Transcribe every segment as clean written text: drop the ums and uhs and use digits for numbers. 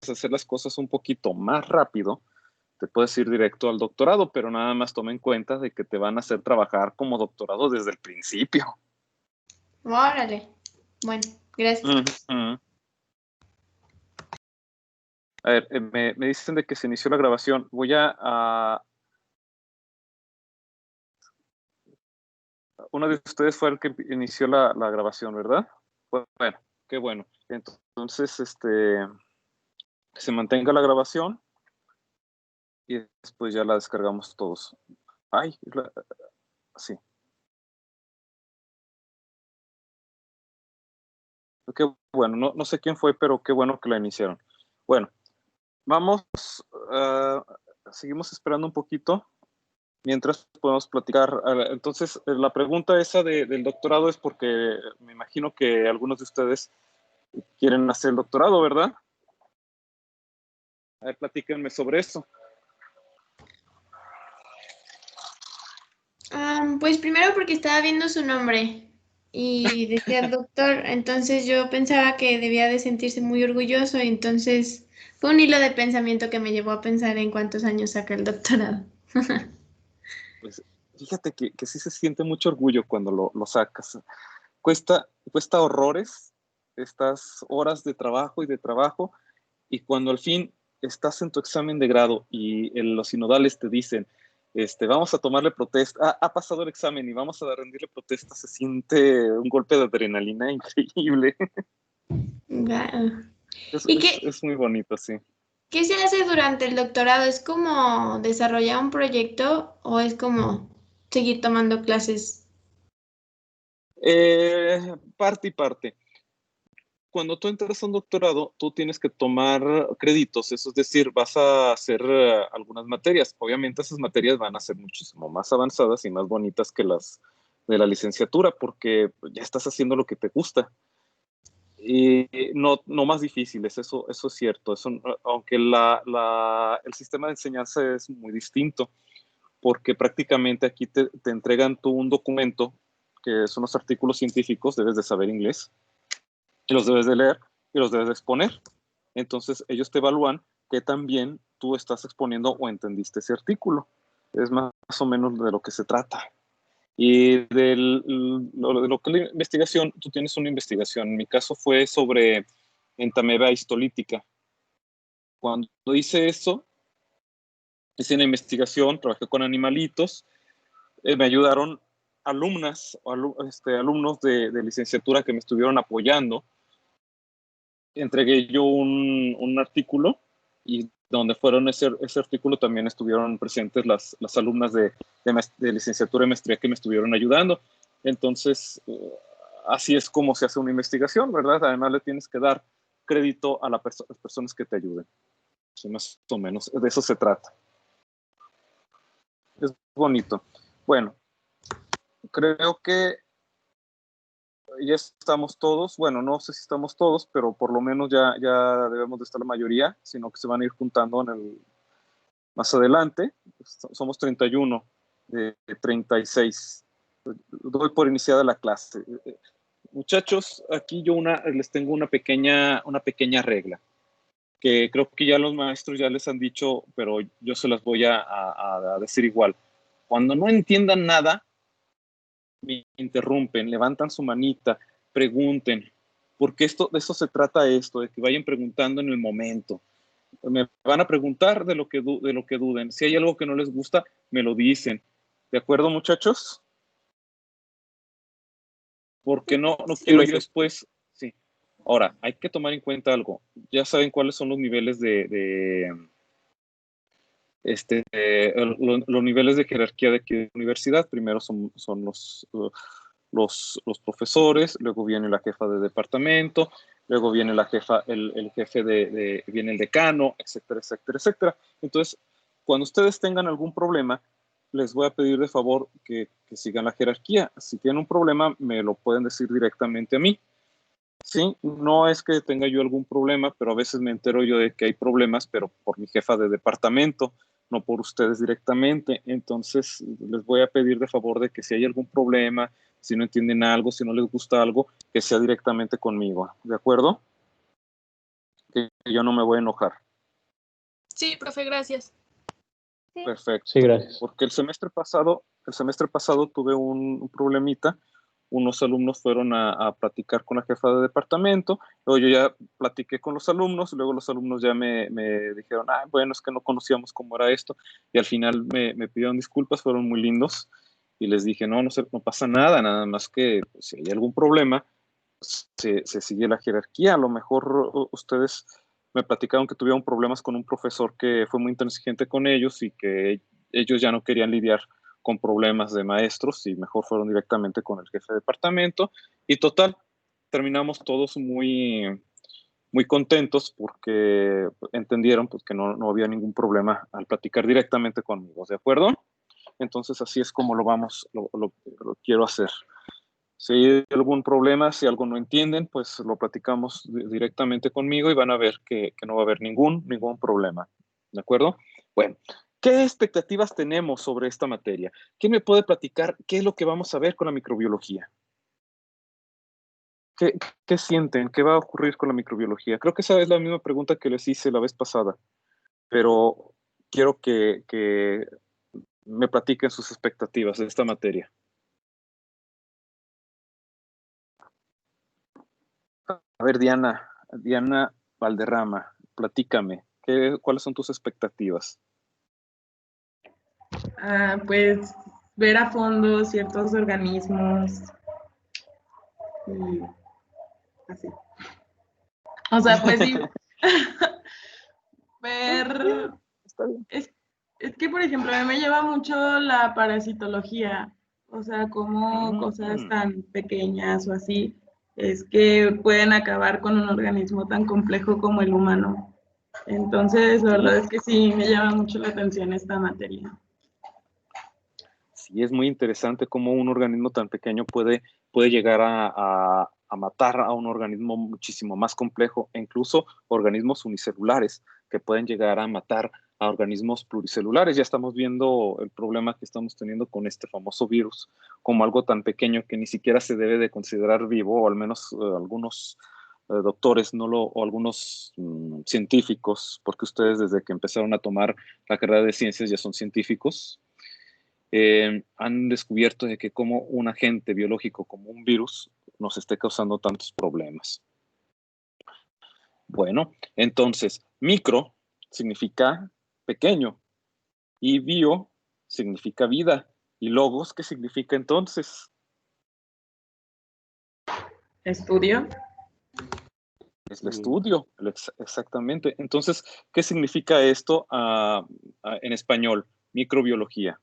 hacer las cosas un poquito más rápido, te puedes ir directo al doctorado, pero nada más toma en cuenta de que te van a hacer trabajar como doctorado desde el principio. Órale. Bueno, gracias. A ver, me dicen de que se inició la grabación. Voy a... Uno de ustedes fue el que inició la grabación, ¿verdad? Bueno, qué bueno. Entonces, que se mantenga la grabación y después ya la descargamos todos. Ay, sí. Qué bueno, no sé quién fue, pero qué bueno que la iniciaron. Bueno, vamos, seguimos esperando un poquito, mientras podemos platicar. Entonces, la pregunta esa del doctorado es porque me imagino que algunos de ustedes quieren hacer el doctorado, ¿verdad? A ver, platíquenme sobre eso. Pues primero porque estaba viendo su nombre y decía doctor, entonces yo pensaba que debía de sentirse muy orgulloso, y entonces fue un hilo de pensamiento que me llevó a pensar en cuántos años saca el doctorado. Pues fíjate que sí se siente mucho orgullo cuando lo sacas. Cuesta horrores estas horas de trabajo y cuando al fin estás en tu examen de grado y los sinodales te dicen, vamos a tomarle protesta, ha pasado el examen y vamos a rendirle protesta, se siente un golpe de adrenalina increíble. Guau. Es, ¿Y es, es muy bonito, sí. qué se hace durante el doctorado? ¿Es como desarrollar un proyecto o es como seguir tomando clases? Parte y parte. Cuando tú entras a un doctorado, tú tienes que tomar créditos, eso es decir, vas a hacer algunas materias. Obviamente esas materias van a ser muchísimo más avanzadas y más bonitas que las de la licenciatura, porque ya estás haciendo lo que te gusta. Y no más difíciles, eso es cierto. Eso, aunque el sistema de enseñanza es muy distinto, porque prácticamente aquí te entregan tú un documento, que son los artículos científicos, debes de saber inglés, y los debes de leer y los debes de exponer. Entonces ellos te evalúan que también tú estás exponiendo o entendiste ese artículo. Es más o menos de lo que se trata. Y de lo que es la investigación, tú tienes una investigación. En mi caso fue sobre entameba histolítica. Cuando hice eso, hice una investigación, trabajé con animalitos, me ayudaron alumnos de licenciatura que me estuvieron apoyando. Entregué yo un artículo y donde fueron ese artículo también estuvieron presentes las alumnas de licenciatura y maestría que me estuvieron ayudando. Entonces, así es como se hace una investigación, ¿verdad? Además le tienes que dar crédito a las personas que te ayuden. Sí, más o menos, de eso se trata. Es bonito. Bueno, creo que ya estamos todos, bueno, no sé si estamos todos, pero por lo menos ya debemos de estar la mayoría, sino que se van a ir juntando más adelante. Somos 31 de 36. Doy por iniciada la clase. Muchachos, aquí yo les tengo una pequeña regla, que creo que ya los maestros ya les han dicho, pero yo se las voy a decir igual. Cuando no entiendan nada, me interrumpen, levantan su manita, pregunten, porque de eso se trata esto, de que vayan preguntando en el momento. Me van a preguntar de lo que duden. Si hay algo que no les gusta, me lo dicen. ¿De acuerdo, muchachos? Porque no Sí. quiero yo después. Sí. Ahora, hay que tomar en cuenta algo. Ya saben cuáles son los niveles los niveles de jerarquía de la universidad. Primero son los profesores, luego viene la jefa de departamento, luego viene la jefa, el jefe viene el decano, etcétera, etcétera, etcétera. Entonces, cuando ustedes tengan algún problema, les voy a pedir de favor que sigan la jerarquía. Si tienen un problema, me lo pueden decir directamente a mí. Sí, no es que tenga yo algún problema, pero a veces me entero yo de que hay problemas, pero por mi jefa de departamento, no por ustedes directamente. Entonces, les voy a pedir de favor de que si hay algún problema, si no entienden algo, si no les gusta algo, que sea directamente conmigo. ¿De acuerdo? que yo no me voy a enojar. Sí, profe, gracias. Perfecto. Sí, gracias. Porque el semestre pasado tuve un problemita. Unos alumnos fueron a platicar con la jefa de departamento, luego yo ya platiqué con los alumnos, luego los alumnos ya me dijeron, bueno, es que no conocíamos cómo era esto, y al final me pidieron disculpas, fueron muy lindos, y les dije, no pasa nada, nada más que pues, si hay algún problema, se sigue la jerarquía. A lo mejor ustedes me platicaron que tuvieron problemas con un profesor que fue muy intransigente con ellos y que ellos ya no querían lidiar con problemas de maestros y mejor fueron directamente con el jefe de departamento. Y total, terminamos todos muy, muy contentos porque entendieron pues, que no había ningún problema al platicar directamente conmigo, ¿de acuerdo? Entonces así es como lo quiero hacer. Si hay algún problema, si algo no entienden, pues lo platicamos directamente conmigo y van a ver que no va a haber ningún problema. ¿De acuerdo? Bueno, ¿qué expectativas tenemos sobre esta materia? ¿Quién me puede platicar qué es lo que vamos a ver con la microbiología? ¿Qué sienten? ¿Qué va a ocurrir con la microbiología? Creo que esa es la misma pregunta que les hice la vez pasada, pero quiero que me platiquen sus expectativas de esta materia. A ver, Diana Valderrama, platícame, ¿cuáles son tus expectativas? Pues ver a fondo ciertos organismos y así. O sea, pues sí, ver... Está bien. Es que, por ejemplo, a mí me lleva mucho la parasitología, o sea, como cosas tan pequeñas o así, es que pueden acabar con un organismo tan complejo como el humano. Entonces, la verdad es que sí, me llama mucho la atención esta materia. Sí, es muy interesante cómo un organismo tan pequeño puede llegar a matar a un organismo muchísimo más complejo, e incluso organismos unicelulares que pueden llegar a matar a organismos pluricelulares. Ya estamos viendo el problema que estamos teniendo con este famoso virus, como algo tan pequeño que ni siquiera se debe de considerar vivo, o al menos algunos doctores o algunos científicos, porque ustedes desde que empezaron a tomar la carrera de ciencias ya son científicos. Han descubierto de que como un agente biológico como un virus nos esté causando tantos problemas. Bueno, entonces, micro significa pequeño y bio significa vida. ¿Y logos qué significa entonces? ¿Estudio? Es el estudio, exactamente. Entonces, ¿qué significa esto en español? Microbiología.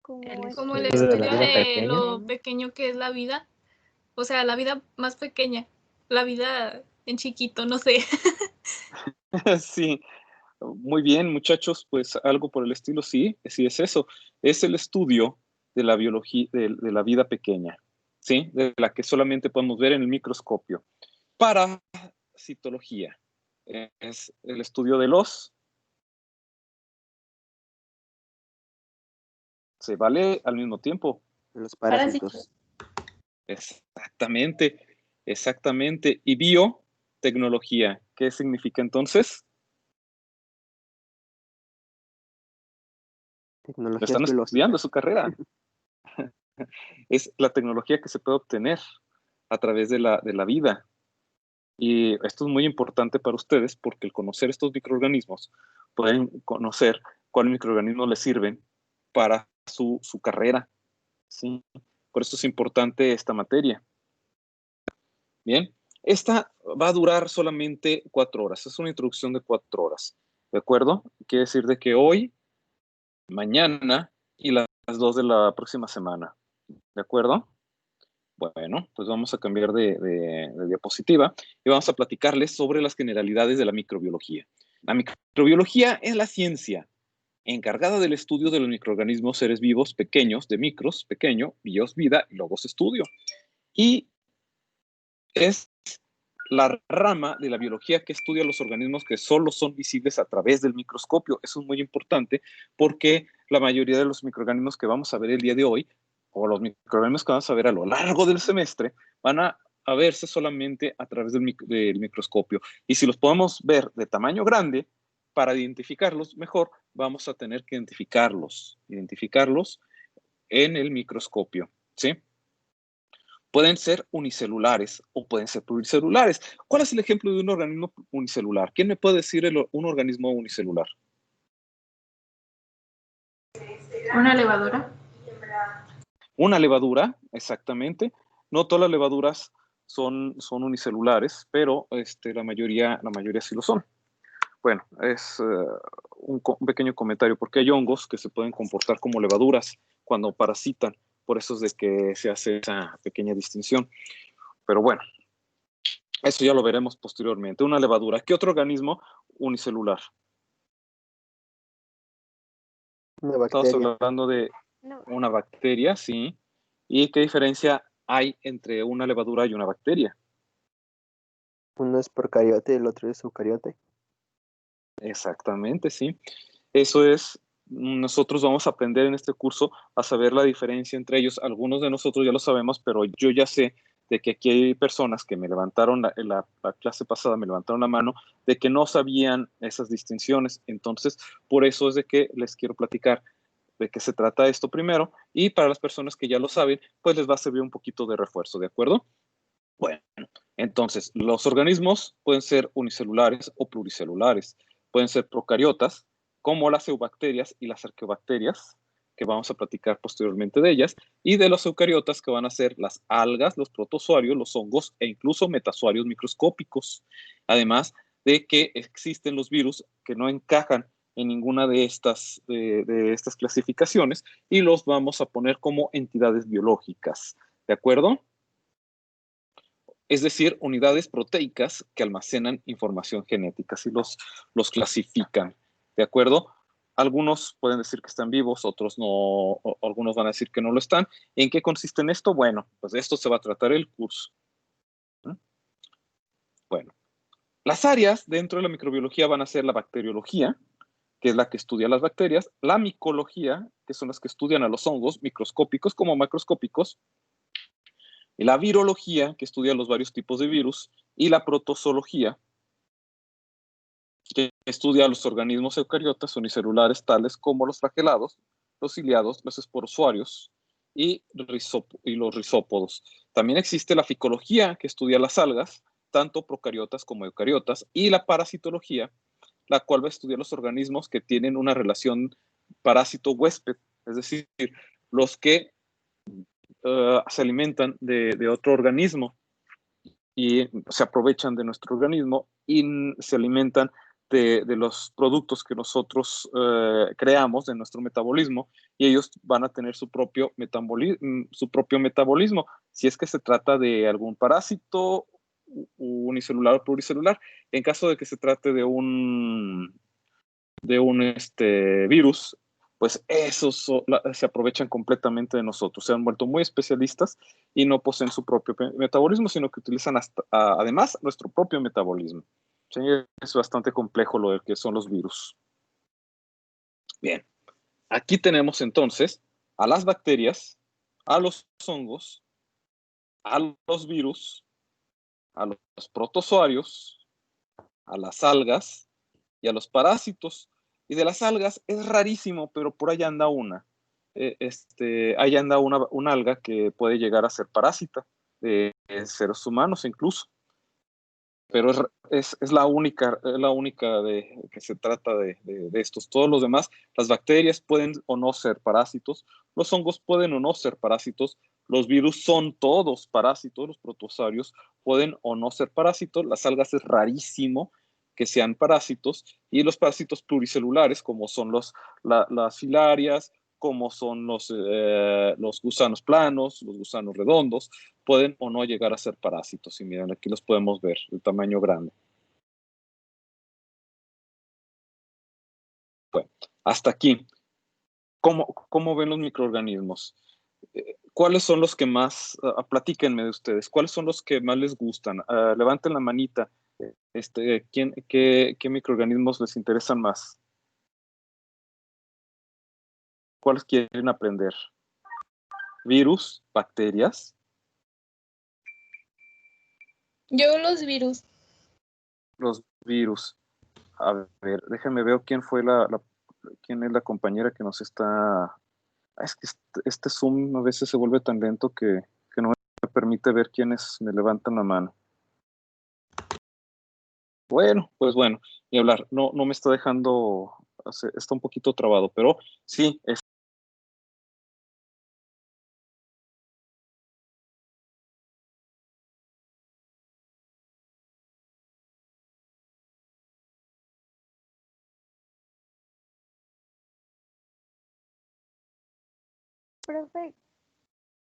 Como el estudio de la estudio vida de pequeña. lo pequeño que es la vida. O sea, la vida más pequeña. La vida en chiquito, no sé. Sí, muy bien, muchachos, pues algo por el estilo, sí es eso. Es el estudio de la biología, de la vida pequeña, ¿sí? De la que solamente podemos ver en el microscopio. Parasitología es el estudio de los... ¿Se vale al mismo tiempo? Los parásitos. Exactamente. Y biotecnología, ¿qué significa entonces? Lo Tecnologías están estudiando biológicas. su carrera. Es la tecnología que se puede obtener a través de la vida. Y esto es muy importante para ustedes porque el conocer estos microorganismos, pueden conocer cuáles microorganismos les sirven para su carrera, ¿sí? Por eso es importante esta materia. Bien, esta va a durar solamente 4 horas. Es una introducción de 4 horas, ¿de acuerdo? Quiere decir de que hoy, mañana y las 2 de la próxima semana, ¿de acuerdo? Bueno, pues vamos a cambiar de diapositiva y vamos a platicarles sobre las generalidades de la microbiología. La microbiología es la ciencia encargada del estudio de los microorganismos seres vivos pequeños, de micros, pequeño, bios, vida, y logos, estudio. Y es la rama de la biología que estudia los organismos que solo son visibles a través del microscopio. Eso es muy importante porque la mayoría de los microorganismos que vamos a ver el día de hoy, o los microorganismos que vamos a ver a lo largo del semestre, van a a verse solamente a través del microscopio. Y si los podemos ver de tamaño grande, para identificarlos mejor, vamos a tener que identificarlos en el microscopio, ¿sí? Pueden ser unicelulares o pueden ser pluricelulares. ¿Cuál es el ejemplo de un organismo unicelular? ¿Quién me puede decir un organismo unicelular? ¿Una levadura? Una levadura, exactamente. No todas las levaduras son unicelulares, pero la mayoría sí lo son. Bueno, es un pequeño comentario, porque hay hongos que se pueden comportar como levaduras cuando parasitan. Por eso es de que se hace esa pequeña distinción. Pero bueno, eso ya lo veremos posteriormente. Una levadura. ¿Qué otro organismo unicelular? Una Estamos bacteria. hablando de una bacteria, sí. ¿Y qué diferencia hay entre una levadura y una bacteria? Uno es procariote y el otro es eucariote. Exactamente, sí. Eso es, nosotros vamos a aprender en este curso a saber la diferencia entre ellos. Algunos de nosotros ya lo sabemos, pero yo ya sé de que aquí hay personas que me levantaron en la clase pasada, me levantaron la mano, de que no sabían esas distinciones. Entonces, por eso es de que les quiero platicar de qué se trata esto primero, y para las personas que ya lo saben, pues les va a servir un poquito de refuerzo, ¿de acuerdo? Bueno, entonces, los organismos pueden ser unicelulares o pluricelulares. Pueden ser procariotas, como las eubacterias y las arqueobacterias, que vamos a platicar posteriormente de ellas, y de los eucariotas, que van a ser las algas, los protozoarios, los hongos e incluso metazoarios microscópicos. Además de que existen los virus que no encajan en ninguna de estas clasificaciones, y los vamos a poner como entidades biológicas. ¿De acuerdo? Es decir, unidades proteicas que almacenan información genética, si los clasifican, ¿de acuerdo? Algunos pueden decir que están vivos, otros no, algunos van a decir que no lo están. ¿En qué consiste en esto? Bueno, pues de esto se va a tratar el curso. Bueno, las áreas dentro de la microbiología van a ser la bacteriología, que es la que estudia las bacterias, la micología, que son las que estudian a los hongos, microscópicos como macroscópicos, y la virología, que estudia los varios tipos de virus, y la protozoología, que estudia los organismos eucariotas unicelulares tales como los flagelados, los ciliados, los esporozoarios y los rizópodos. También existe la ficología, que estudia las algas, tanto procariotas como eucariotas, y la parasitología, la cual va a estudiar los organismos que tienen una relación parásito-huésped, es decir, los que se alimentan de otro organismo y se aprovechan de nuestro organismo y se alimentan de los productos que nosotros creamos, de nuestro metabolismo, y ellos van a tener su propio metabolismo, si es que se trata de algún parásito unicelular o pluricelular. En caso de que se trate de un virus, pues esos se aprovechan completamente de nosotros. Se han vuelto muy especialistas y no poseen su propio metabolismo, sino que utilizan además nuestro propio metabolismo. Sí, es bastante complejo lo de que son los virus. Bien, aquí tenemos entonces a las bacterias, a los hongos, a los virus, a los protozoarios, a las algas y a los parásitos. Y de las algas es rarísimo, pero por ahí anda una. Ahí anda una alga que puede llegar a ser parásita de seres humanos incluso. Pero es la única que se trata de estos. Todos los demás, las bacterias pueden o no ser parásitos, los hongos pueden o no ser parásitos, los virus son todos parásitos, los protozoarios pueden o no ser parásitos, las algas es rarísimo que sean parásitos, y los parásitos pluricelulares, como son las filarias, como son los gusanos planos, los gusanos redondos, pueden o no llegar a ser parásitos. Y miren, aquí los podemos ver, de tamaño grande. Bueno, hasta aquí. ¿Cómo ven los microorganismos? ¿Cuáles son los que más, platíquenme de ustedes, cuáles son los que más les gustan? Levanten la manita. ¿Qué microorganismos les interesan más? ¿Cuáles quieren aprender? ¿Virus? ¿Bacterias? Yo los virus. Los virus. A ver, déjame ver quién fue quién es la compañera que nos está. Es que este Zoom a veces se vuelve tan lento que no me permite ver quiénes me levantan la mano. Bueno, pues bueno, ni hablar. No me está dejando, está un poquito trabado, pero sí, Profe,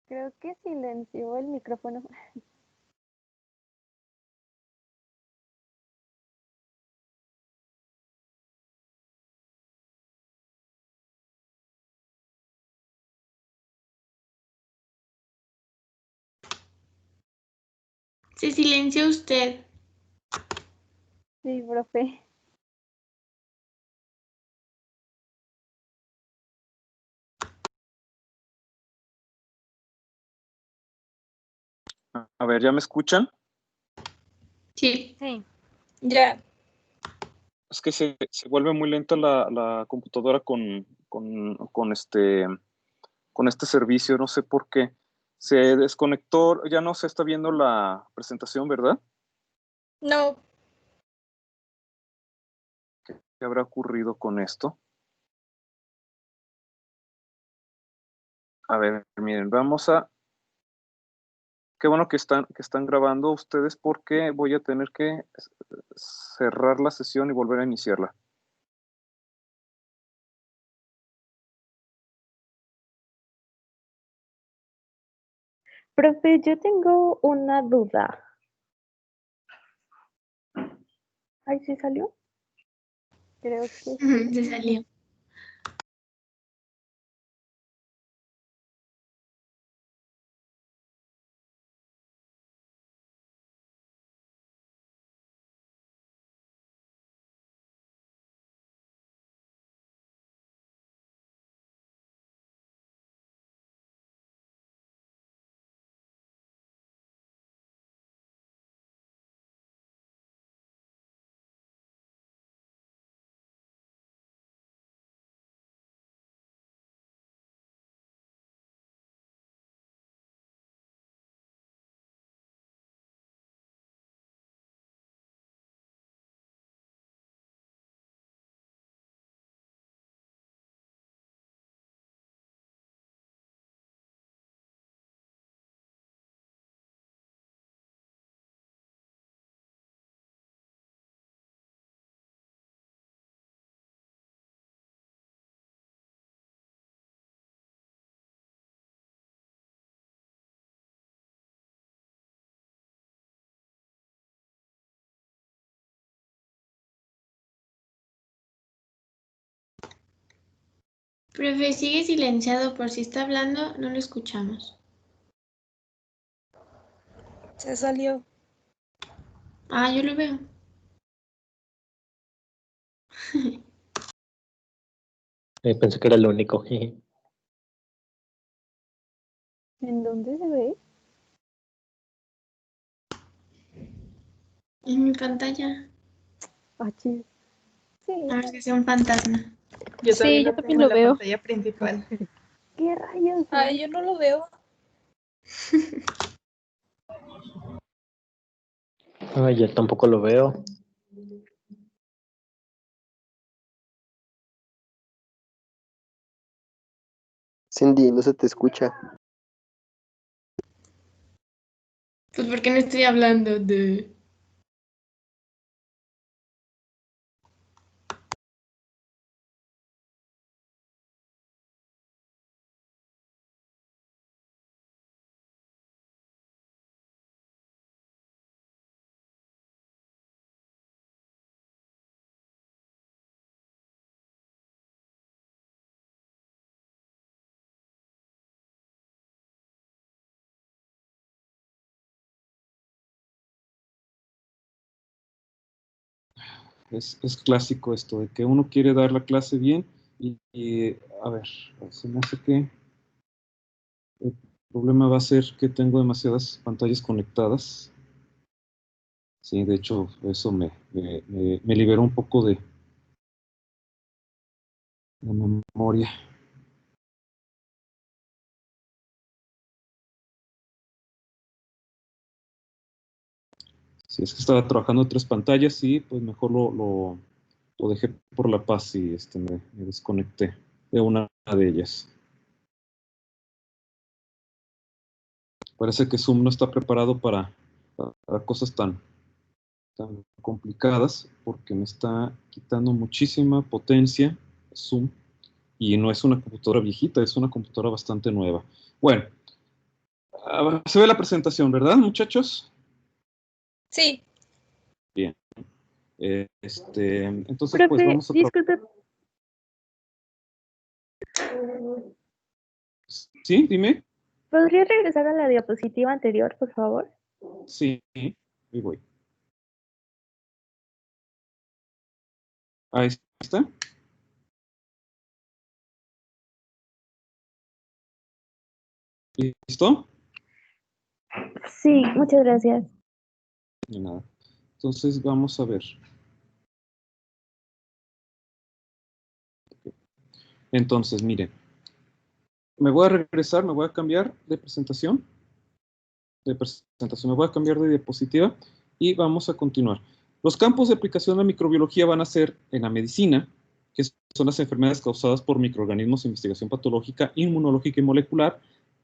creo que silenció el micrófono. Se silenció usted. Sí, profe. a ver, ¿ya me escuchan? Sí. Sí. Ya. Es que se vuelve muy lenta la computadora con este servicio, no sé por qué. Se desconectó, ya no se está viendo la presentación, ¿verdad? No. ¿Qué habrá ocurrido con esto? A ver, miren, qué bueno que están grabando ustedes porque voy a tener que cerrar la sesión y volver a iniciarla. Profe, yo tengo una duda. Ay, ¿sí salió? Creo que sí. Se salió. Profe, sigue silenciado por si está hablando, no lo escuchamos. Se salió. Ah, yo lo veo. Pensé que era el único. ¿En dónde se ve? En mi pantalla. Ah, chis. Sí. A ver si sea un fantasma. Yo Sí, también yo lo tengo también en lo la veo. pantalla principal. ¿Qué rayos? Ay, yo no lo veo. Ay, yo tampoco lo veo. Cindy, no se te escucha. Pues porque no estoy hablando de... Es clásico esto de que uno quiere dar la clase bien a ver, se me hace que el problema va a ser que tengo demasiadas pantallas conectadas. Sí, de hecho, eso me liberó un poco de memoria. Sí, es que estaba trabajando en 3 pantallas y pues mejor lo dejé por la paz y me desconecté de una de ellas. Parece que Zoom no está preparado para cosas tan complicadas porque me está quitando muchísima potencia Zoom y no es una computadora viejita, es una computadora bastante nueva. Bueno, se ve la presentación, ¿verdad, muchachos? Sí. Bien. Entonces, Profe, pues vamos a disculpe. Sí, dime. ¿Podría regresar a la diapositiva anterior, por favor? Sí, ahí voy. Ahí está. ¿Listo? Sí, muchas gracias. De nada. Entonces vamos a ver. Entonces, miren. Me voy a regresar, me voy a cambiar de presentación. Me voy a cambiar de diapositiva y vamos a continuar. Los campos de aplicación de microbiología van a ser en la medicina, que son las enfermedades causadas por microorganismos, investigación patológica, inmunológica y molecular.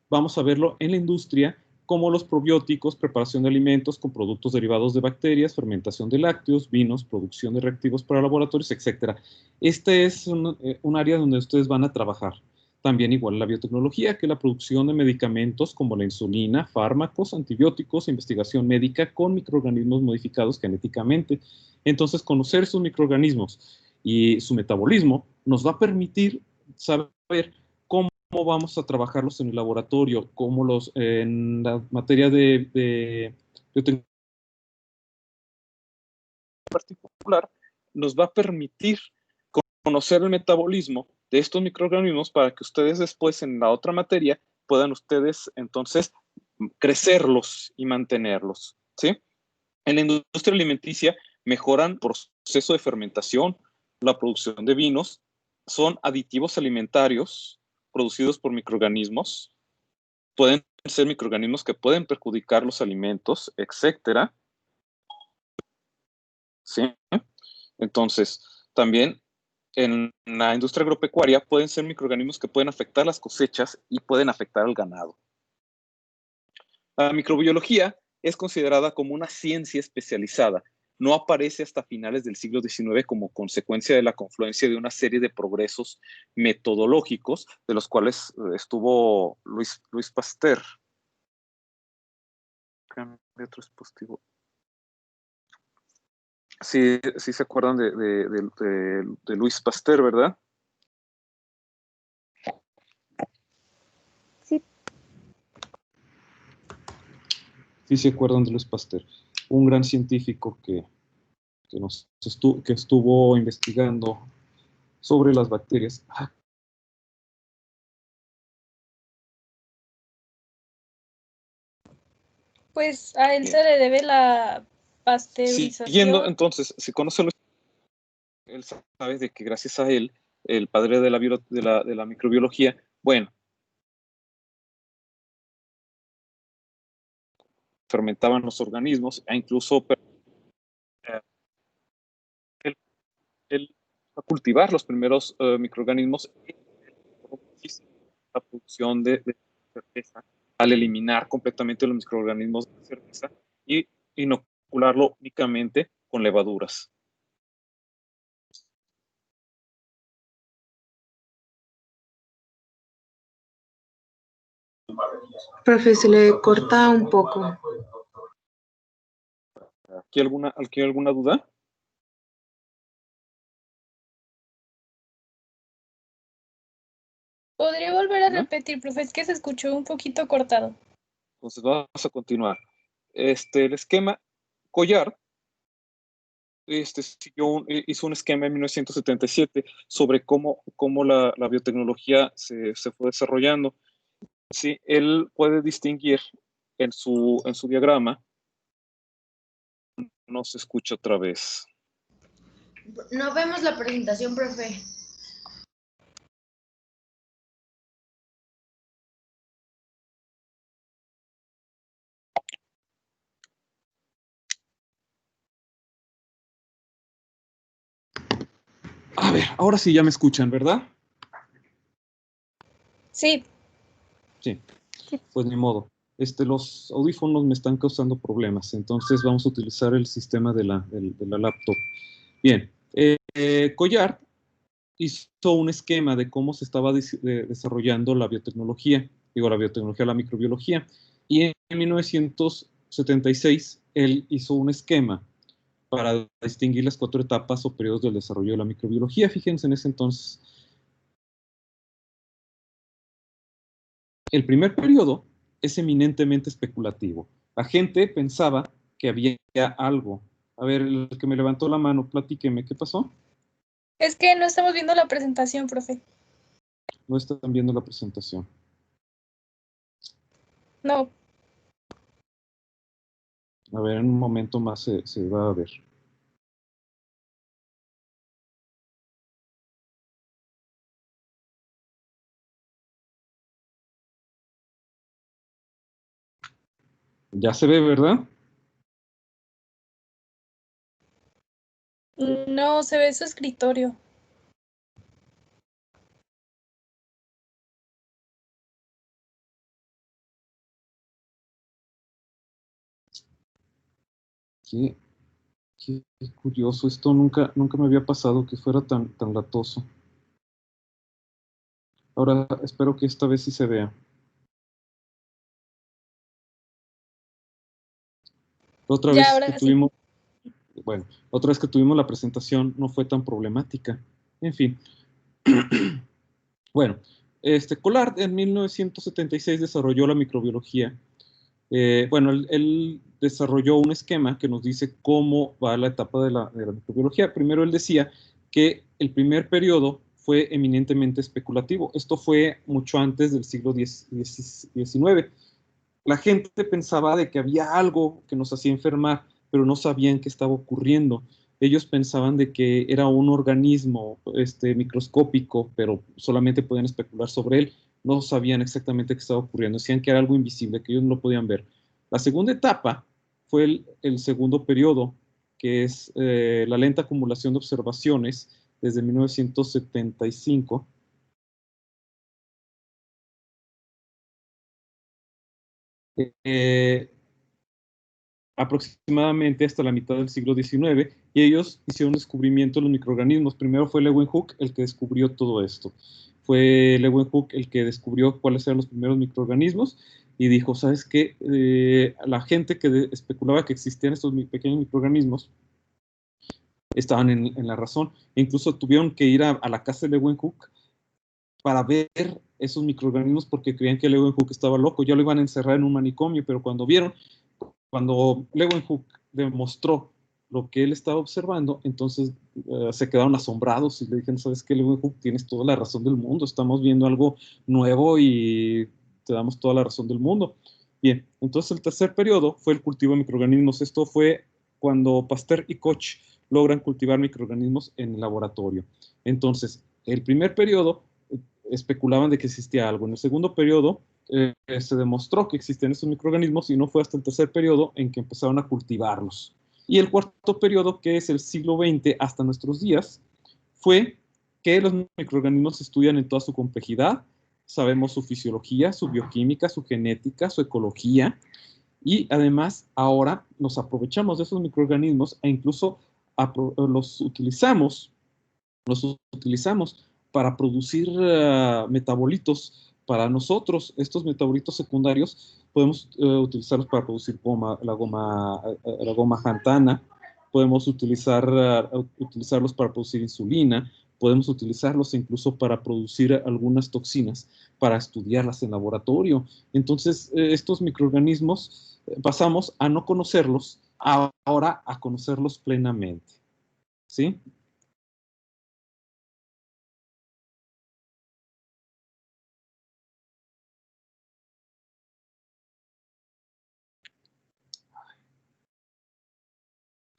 Vamos a verlo en la industria, como los probióticos, preparación de alimentos con productos derivados de bacterias, fermentación de lácteos, vinos, producción de reactivos para laboratorios, etc. Este es un área donde ustedes van a trabajar. También igual la biotecnología, que es la producción de medicamentos como la insulina, fármacos, antibióticos, investigación médica con microorganismos modificados genéticamente. Entonces, conocer esos microorganismos y su metabolismo nos va a permitir saber cómo vamos a trabajarlos en el laboratorio, cómo en la materia de biotecnología particular, nos va a permitir conocer el metabolismo de estos microorganismos para que ustedes después en la otra materia puedan ustedes entonces crecerlos y mantenerlos, ¿sí? En la industria alimenticia mejoran el proceso de fermentación, la producción de vinos, son aditivos alimentarios producidos por microorganismos, pueden ser microorganismos que pueden perjudicar los alimentos, etcétera, ¿sí? Entonces, también en la industria agropecuaria pueden ser microorganismos que pueden afectar las cosechas y pueden afectar al ganado. La microbiología es considerada como una ciencia especializada. No aparece hasta finales del siglo XIX como consecuencia de la confluencia de una serie de progresos metodológicos, de los cuales estuvo Luis Pasteur. Otro dispositivo. Sí, sí se acuerdan de Luis Pasteur, ¿verdad? Sí. Sí se acuerdan de Luis Pasteur, un gran científico que estuvo investigando sobre las bacterias. Pues a él se le debe la pasteurización. Siguiendo, entonces, si conoce Luis, él sabe de que gracias a él, el padre de la microbiología, bueno, fermentaban los organismos e incluso él a cultivar los primeros microorganismos la producción de cerveza al eliminar completamente los microorganismos de cerveza y inocularlo únicamente con levaduras. Profe, se le corta un poco. ¿Aquí alguna duda? ¿Podría volver a repetir, profe? Es que se escuchó un poquito cortado. Entonces vamos a continuar. El esquema Collard hizo un esquema en 1977 sobre cómo la biotecnología se fue desarrollando. Sí, él puede distinguir en su diagrama no se escucha otra vez. No vemos la presentación, profe. A ver, ahora sí ya me escuchan, ¿verdad? Sí. Sí, pues ni modo. Los audífonos me están causando problemas, entonces vamos a utilizar el sistema de la laptop. Bien, Collard hizo un esquema de cómo se estaba desarrollando la biotecnología, la microbiología, y en 1976 él hizo un esquema para distinguir las 4 etapas o periodos del desarrollo de la microbiología. Fíjense en ese entonces. El primer periodo es eminentemente especulativo. La gente pensaba que había algo. A ver, el que me levantó la mano, platíqueme, ¿qué pasó? Es que no estamos viendo la presentación, profe. No están viendo la presentación. No. A ver, en un momento más se va a ver. Ya se ve, ¿verdad? No, se ve su escritorio. Qué, qué curioso. Esto nunca me había pasado que fuera tan latoso. Ahora espero que esta vez sí se vea. Otra Ya, vez ahora que sí. tuvimos, bueno, otra vez que tuvimos la presentación no fue tan problemática. En fin. Bueno, Collard en 1976 desarrolló la microbiología. Bueno, él desarrolló un esquema que nos dice cómo va la etapa de la microbiología. Primero él decía que el primer periodo fue eminentemente especulativo. Esto fue mucho antes del siglo XIX. La gente pensaba de que había algo que nos hacía enfermar, pero no sabían qué estaba ocurriendo. Ellos pensaban de que era un organismo microscópico, pero solamente podían especular sobre él. No sabían exactamente qué estaba ocurriendo. Decían que era algo invisible, que ellos no lo podían ver. La segunda etapa fue el segundo periodo, que es la lenta acumulación de observaciones desde 1975. Eh, Aproximadamente hasta la mitad del siglo XIX, y ellos hicieron un descubrimiento de los microorganismos. Primero fue Leeuwenhoek el que descubrió todo esto. Fue Leeuwenhoek el que descubrió cuáles eran los primeros microorganismos y dijo, ¿sabes qué? La gente que especulaba que existían estos pequeños microorganismos estaban en la razón. E incluso tuvieron que ir a la casa de Leeuwenhoek para ver esos microorganismos porque creían que Leeuwenhoek estaba loco. Ya lo iban a encerrar en un manicomio, pero cuando Leeuwenhoek demostró lo que él estaba observando, entonces se quedaron asombrados y le dijeron, ¿sabes qué, Leeuwenhoek? Tienes toda la razón del mundo, estamos viendo algo nuevo y te damos toda la razón del mundo. Bien, entonces el tercer periodo fue el cultivo de microorganismos. Esto fue cuando Pasteur y Koch logran cultivar microorganismos en el laboratorio. Entonces, el primer periodo especulaban de que existía algo. En el segundo periodo se demostró que existían estos microorganismos y no fue hasta el tercer periodo en que empezaron a cultivarlos. Y el cuarto periodo, que es el siglo XX hasta nuestros días, fue que los microorganismos se estudian en toda su complejidad, sabemos su fisiología, su bioquímica, su genética, su ecología, y además ahora nos aprovechamos de esos microorganismos e incluso los utilizamos para producir metabolitos para nosotros. Estos metabolitos secundarios podemos utilizarlos para producir la goma xantana, podemos utilizarlos para producir insulina, podemos utilizarlos incluso para producir algunas toxinas, para estudiarlas en laboratorio. Entonces, estos microorganismos pasamos a no conocerlos, ahora a conocerlos plenamente. ¿Sí?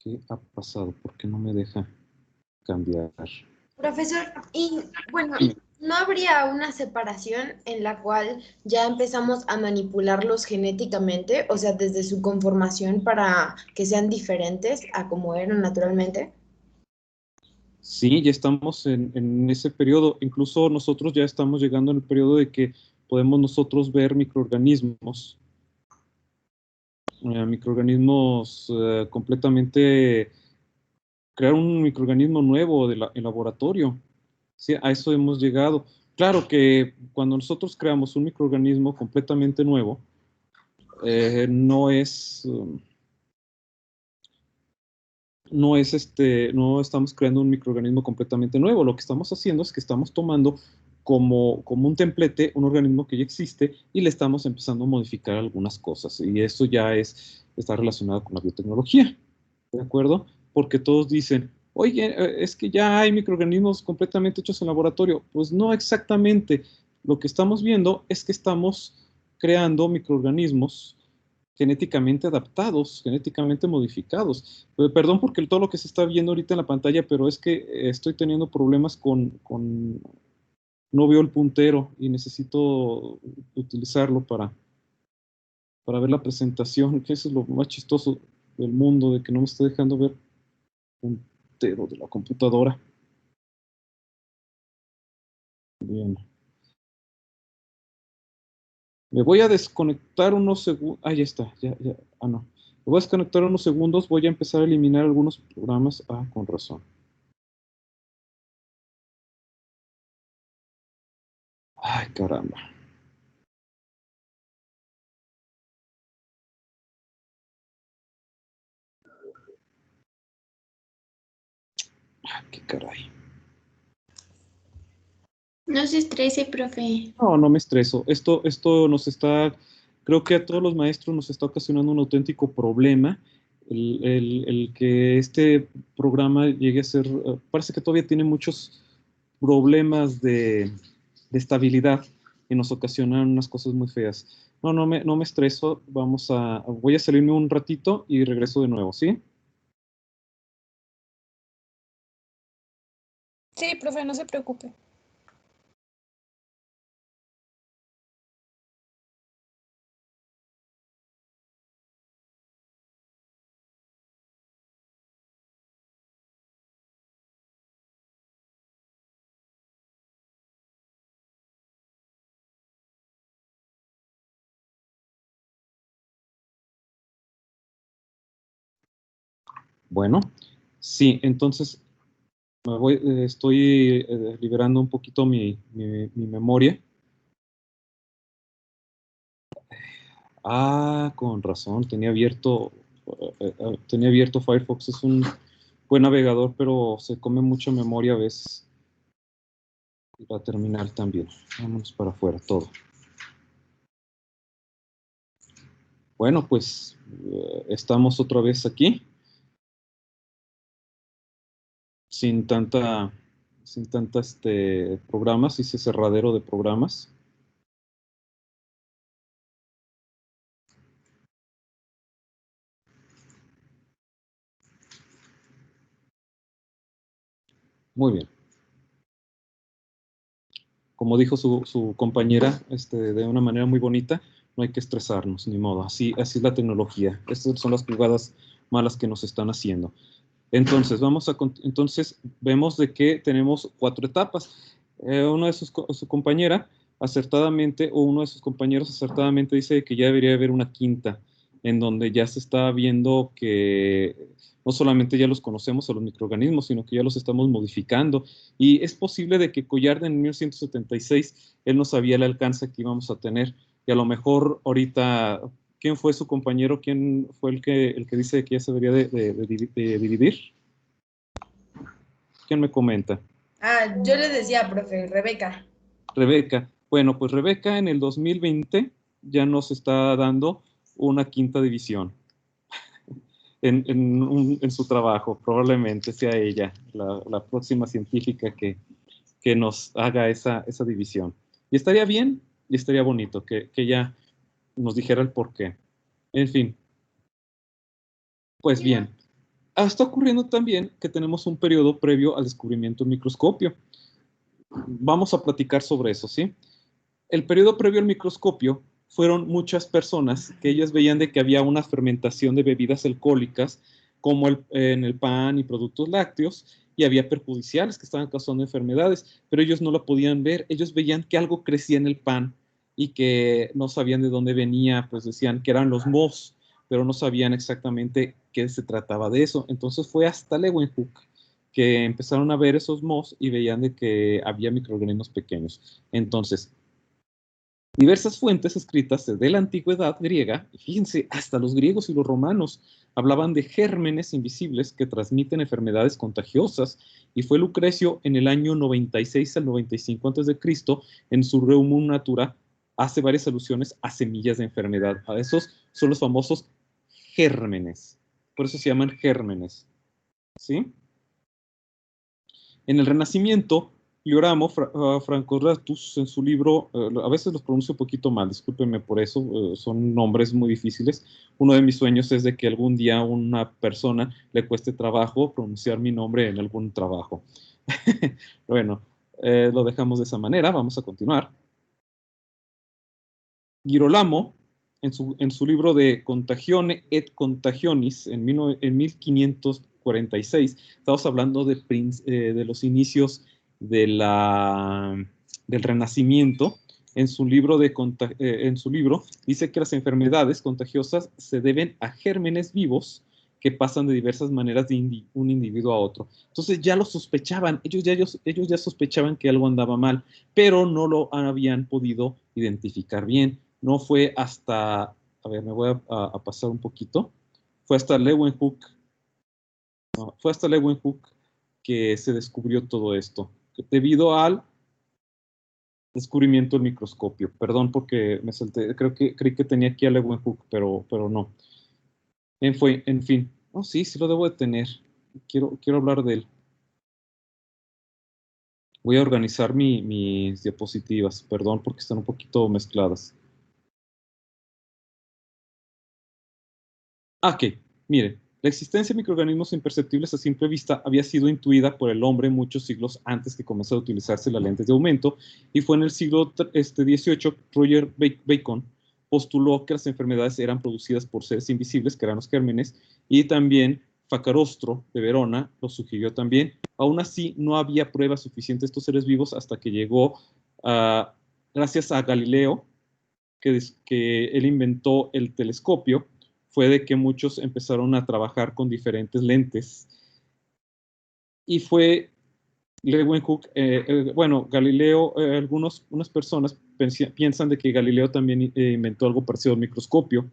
¿Qué ha pasado? ¿Por qué no me deja cambiar? Profesor, y bueno, ¿no habría una separación en la cual ya empezamos a manipularlos genéticamente, o sea, desde su conformación para que sean diferentes a como eran naturalmente? Sí, ya estamos en ese periodo. Incluso nosotros ya estamos llegando en el periodo de que podemos nosotros ver microorganismos, completamente, crear un microorganismo nuevo en laboratorio. Sí, a eso hemos llegado. Claro que cuando nosotros creamos un microorganismo completamente nuevo, no estamos creando un microorganismo completamente nuevo. Lo que estamos haciendo es que estamos tomando como un templete un organismo que ya existe y le estamos empezando a modificar algunas cosas. Y eso ya está relacionado con la biotecnología, ¿de acuerdo? Porque todos dicen, oye, es que ya hay microorganismos completamente hechos en laboratorio. Pues no exactamente. Lo que estamos viendo es que estamos creando microorganismos genéticamente adaptados, genéticamente modificados. Perdón porque todo lo que se está viendo ahorita en la pantalla, pero es que estoy teniendo problemas no veo el puntero y necesito utilizarlo para ver la presentación, que eso es lo más chistoso del mundo, de que no me está dejando ver el puntero de la computadora. Bien. Me voy a desconectar unos segundos. Ah, ya está. Ya. Ah, no. Me voy a desconectar unos segundos. Voy a empezar a eliminar algunos programas. Ah, con razón. Ay, caramba. Ah, qué caray. No se estrese, profe. No me estreso. Esto creo que a todos los maestros nos está ocasionando un auténtico problema. El que este programa llegue a ser, parece que todavía tiene muchos problemas de estabilidad y nos ocasionan unas cosas muy feas. No me estreso. Voy a salirme un ratito y regreso de nuevo, ¿sí? Sí, profe, no se preocupe. Bueno, sí, entonces estoy liberando un poquito mi memoria. Ah, con razón, tenía abierto Firefox, es un buen navegador, pero se come mucha memoria a veces. Y la terminal también. Vámonos para afuera, todo. Bueno, pues estamos otra vez aquí. Sin tanta programas, hice cerradero de programas. Muy bien. Como dijo su compañera, de una manera muy bonita, no hay que estresarnos, ni modo. Así es la tecnología. Estas son las jugadas malas que nos están haciendo. Entonces, entonces vemos de que tenemos 4 etapas. Uno de su compañera acertadamente, o uno de sus compañeros acertadamente dice que ya debería haber una quinta, en donde ya se está viendo que no solamente ya los conocemos a los microorganismos, sino que ya los estamos modificando. Y es posible de que Collard en 1976, él no sabía el alcance que íbamos a tener. Y a lo mejor ahorita, ¿quién fue su compañero? ¿Quién fue el que dice que ya se debería de dividir? ¿Quién me comenta? Ah, yo les decía, profe, Rebeca. Rebeca. Bueno, pues Rebeca en el 2020 ya nos está dando una quinta división en su trabajo. Probablemente sea ella, la próxima científica que nos haga esa división. Y estaría bien y estaría bonito que ella nos dijera el por qué. En fin, pues bien, está ocurriendo también que tenemos un periodo previo al descubrimiento del microscopio. Vamos a platicar sobre eso, ¿sí? El periodo previo al microscopio fueron muchas personas que ellas veían de que había una fermentación de bebidas alcohólicas como en el pan y productos lácteos, y había perjudiciales que estaban causando enfermedades, pero ellos no lo podían ver. Ellos veían que algo crecía en el pan y que no sabían de dónde venía, pues decían que eran los mohos, pero no sabían exactamente qué se trataba de eso. Entonces fue hasta Leeuwenhoek que empezaron a ver esos mohos y veían de que había microorganismos pequeños. Entonces, diversas fuentes escritas de la antigüedad griega, y fíjense, hasta los griegos y los romanos hablaban de gérmenes invisibles que transmiten enfermedades contagiosas, y fue Lucrecio en el año 96 al 95 a.C., en su Rerum Natura, hace varias alusiones a semillas de enfermedad. A esos son los famosos gérmenes. Por eso se llaman gérmenes. ¿Sí? En el Renacimiento, Lioramo Francorratus, en su libro, a veces los pronuncio un poquito mal, discúlpenme por eso, son nombres muy difíciles. Uno de mis sueños es de que algún día a una persona le cueste trabajo pronunciar mi nombre en algún trabajo. Bueno, lo dejamos de esa manera, vamos a continuar. Girolamo, en su libro de Contagione et Contagionis, en 1546, estamos hablando de los inicios del Renacimiento. En su libro dice que las enfermedades contagiosas se deben a gérmenes vivos que pasan de diversas maneras de un individuo a otro. Entonces ya lo sospechaban, ellos ya sospechaban que algo andaba mal, pero no lo habían podido identificar bien. No fue hasta, a ver, me voy a pasar un poquito, fue hasta Leeuwenhoek que se descubrió todo esto, debido al descubrimiento del microscopio. Perdón porque me salté, creí que tenía aquí a Leeuwenhoek, pero no. En fin, no, sí lo debo de tener. Quiero hablar de él. Voy a organizar mis diapositivas, perdón porque están un poquito mezcladas. Ok, miren, la existencia de microorganismos imperceptibles a simple vista había sido intuida por el hombre muchos siglos antes que comenzara a utilizarse las lentes de aumento, y fue en el siglo XVIII Roger Bacon postuló que las enfermedades eran producidas por seres invisibles, que eran los gérmenes, y también Facarostro de Verona lo sugirió también. Aún así, no había pruebas suficientes de estos seres vivos hasta que llegó, gracias a Galileo, que él inventó el telescopio, fue de que muchos empezaron a trabajar con diferentes lentes. Y fue Leeuwenhoek, Galileo, unas personas piensan de que Galileo también inventó algo parecido al microscopio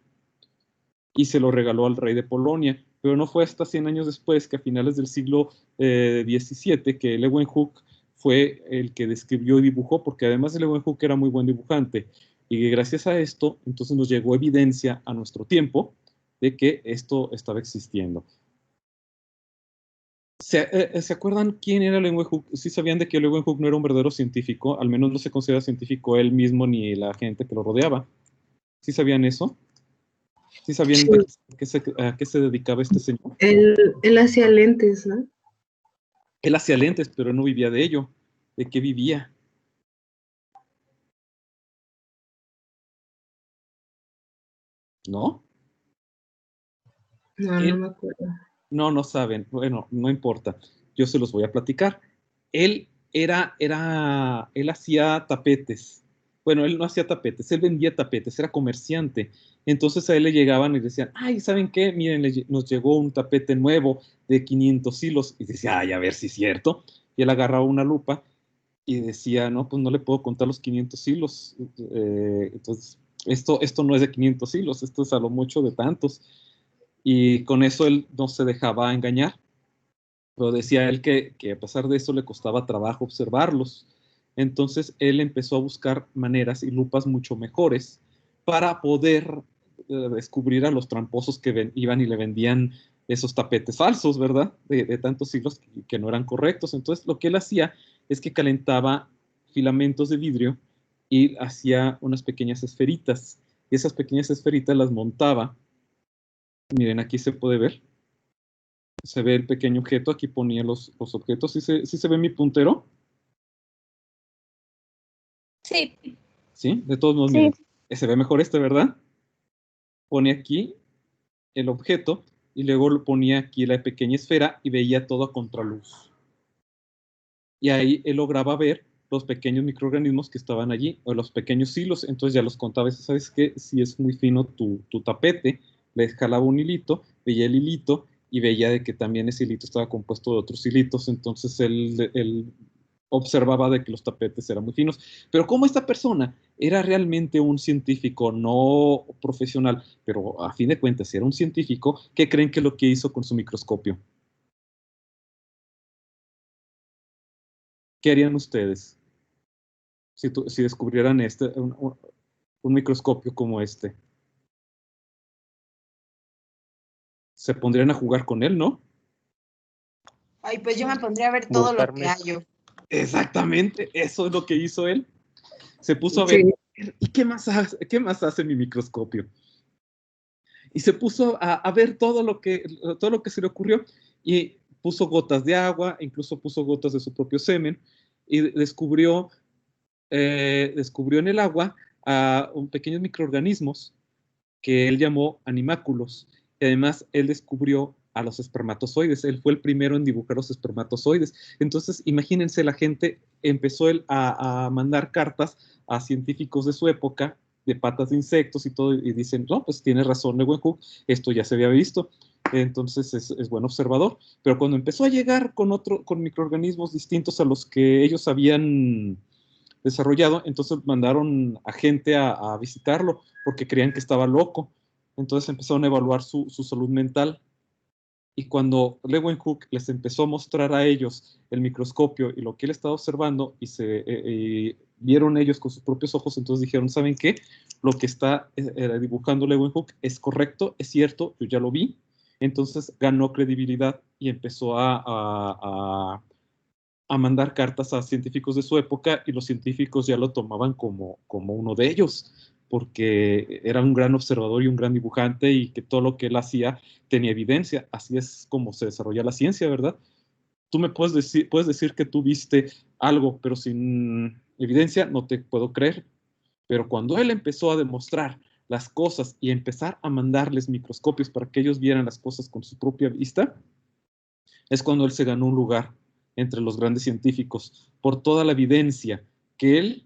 y se lo regaló al rey de Polonia, pero no fue hasta 100 años después, que a finales del siglo XVII, que Leeuwenhoek fue el que describió y dibujó, porque además de Leeuwenhoek era muy buen dibujante, y gracias a esto, entonces nos llegó evidencia a nuestro tiempo de que esto estaba existiendo. ¿Se acuerdan quién era Leeuwenhoek? ¿Sí sabían de que Leeuwenhoek no era un verdadero científico? Al menos no se considera científico él mismo ni la gente que lo rodeaba. ¿Sí sabían eso? ¿Sí sabían a qué se dedicaba este señor? Él hacía lentes, ¿no? Él hacía lentes, pero no vivía de ello. ¿De qué vivía? ¿No? No me acuerdo. No saben. Bueno, no importa. Yo se los voy a platicar. Él hacía tapetes. Bueno, él no hacía tapetes, él vendía tapetes, era comerciante. Entonces a él le llegaban y decían, ay, ¿saben qué? Miren, nos llegó un tapete nuevo de 500 hilos. Y decía, ay, a ver si es cierto. Y él agarraba una lupa y decía, no, pues no le puedo contar los 500 hilos. Entonces, esto no es de 500 hilos, esto es a lo mucho de tantos. Y con eso él no se dejaba engañar. Pero decía él que a pesar de eso le costaba trabajo observarlos. Entonces él empezó a buscar maneras y lupas mucho mejores para poder descubrir a los tramposos que iban y le vendían esos tapetes falsos, ¿verdad? De tantos siglos que no eran correctos. Entonces lo que él hacía es que calentaba filamentos de vidrio y hacía unas pequeñas esferitas. Y esas pequeñas esferitas las montaba. Miren, aquí se puede ver. Se ve el pequeño objeto, aquí ponía los objetos. ¿Sí se ve mi puntero? Sí. ¿Sí? De todos modos, Sí. miren, se ve mejor ¿verdad? Pone aquí el objeto y luego lo ponía aquí la pequeña esfera y veía todo a contraluz. Y ahí él lograba ver los pequeños microorganismos que estaban allí, o los pequeños hilos. Entonces ya los contaba. ¿Sabes qué? Si es muy fino tu tapete, le jalaba un hilito, veía el hilito y veía de que también ese hilito estaba compuesto de otros hilitos. Entonces él observaba de que los tapetes eran muy finos. Pero como esta persona era realmente un científico no profesional, pero a fin de cuentas era un científico, ¿qué creen que es lo que hizo con su microscopio? ¿Qué harían ustedes si descubrieran un microscopio como este? Se pondrían a jugar con él, ¿no? Ay, pues yo me pondría a ver todo lo que Buscarme. hallo. Exactamente, eso es lo que hizo él. Se puso a ver, ¿y qué más hace mi microscopio? Y se puso a ver todo lo que se le ocurrió y puso gotas de agua, incluso puso gotas de su propio semen y descubrió en el agua a pequeños microorganismos que él llamó animáculos. Y además él descubrió a los espermatozoides. Él fue el primero en dibujar los espermatozoides. Entonces, imagínense, la gente empezó a mandar cartas a científicos de su época, de patas de insectos y todo, y dicen, no, pues tiene razón Leeuwenhoek, esto ya se había visto. Entonces es buen observador. Pero cuando empezó a llegar con microorganismos distintos a los que ellos habían desarrollado, entonces mandaron a gente a visitarlo porque creían que estaba loco. Entonces empezaron a evaluar su salud mental. Y cuando Leeuwenhoek les empezó a mostrar a ellos el microscopio y lo que él estaba observando, y vieron ellos con sus propios ojos, entonces dijeron, ¿saben qué? Lo que está dibujando Leeuwenhoek es correcto, es cierto, yo ya lo vi. Entonces ganó credibilidad y empezó a mandar cartas a científicos de su época, y los científicos ya lo tomaban como uno de ellos, porque era un gran observador y un gran dibujante, y que todo lo que él hacía tenía evidencia. Así es como se desarrolla la ciencia, ¿verdad? Tú me puedes decir que tú viste algo, pero sin evidencia no te puedo creer. Pero cuando él empezó a demostrar las cosas y empezar a mandarles microscopios para que ellos vieran las cosas con su propia vista, es cuando él se ganó un lugar entre los grandes científicos por toda la evidencia que él